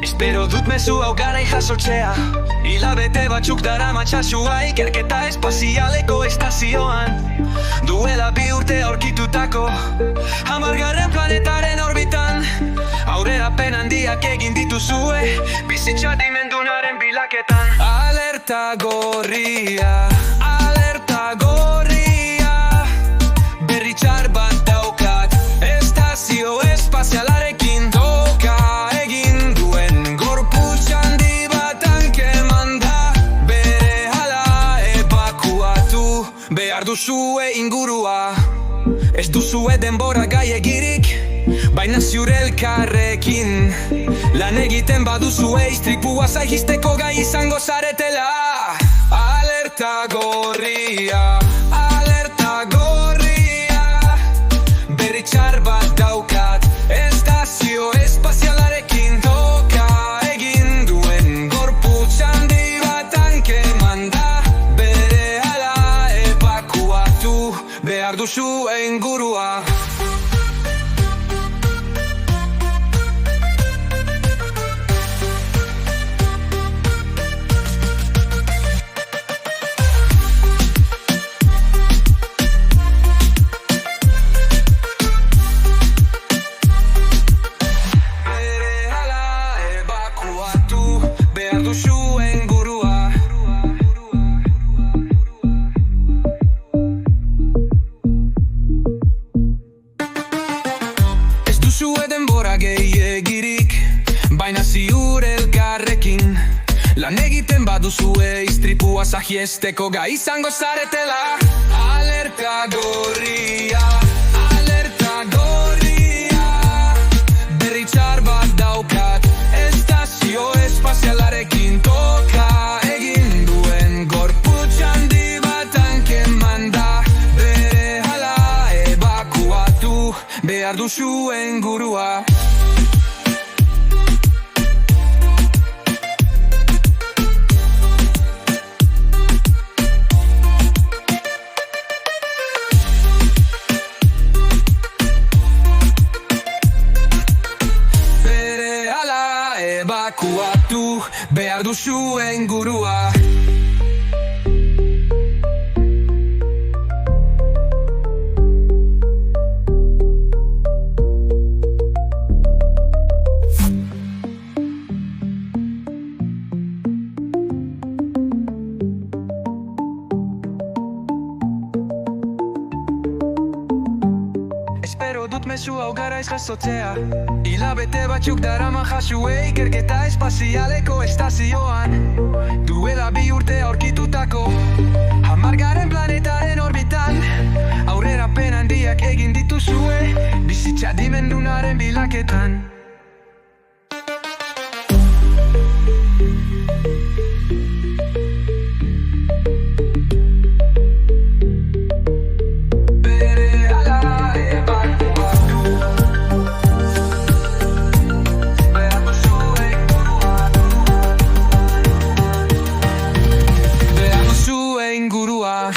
Espero dut mezu hau garai jasotzea. Hilabete batzuk dara matxasua ikerketa espazialeko estazioan. Duela 2 urte aurkitutako 10. planetaren orbitan. Aurrerapen handiak egin dituzue bizitza dimendunaren bilaketan. Alerta gorria, alerta gorria, berri txar bat daukat estazio espazialarekin. Toka egin duen gorputz handi bat ankeman da. Berehala ebakuatu behar duzue ingurua. Ez duzue denbora gaiegirik, baina ziur elkarrekin lan egiten baduzue istripua zaigizteko gai izango zaretela. Alerta gorria, alerta gorria, berri txar bat daukat estazio espazialarekin. Toka egin duen gorputz handi bat ankeman da. Berehala ebakuatu behar duzue ingurua. Baina ziur elkarrekin lan egiten baduzue istripua sahiesteko gai izango zaretela. Alerta gorria, alerta gorria, berri txar bat daukat estazio espazialarekin. Toka egin duen gorputz handi bat ankeman da. Berehala ebakuatu behar duzue ingurua. Ebakuatu behar duzue ingurua. Espero dut mezu hau garaiz jasotzea. Hilabete batzuk darama jasue ikerketa espazialeko estazioan. Duela 2 urte aurkitutako 10. planetaren orbitan. Aurrerapen handiak egin dituzue bizitza dimendunaren bilaketan. Berehala ebakuatu behar duzue ingurua.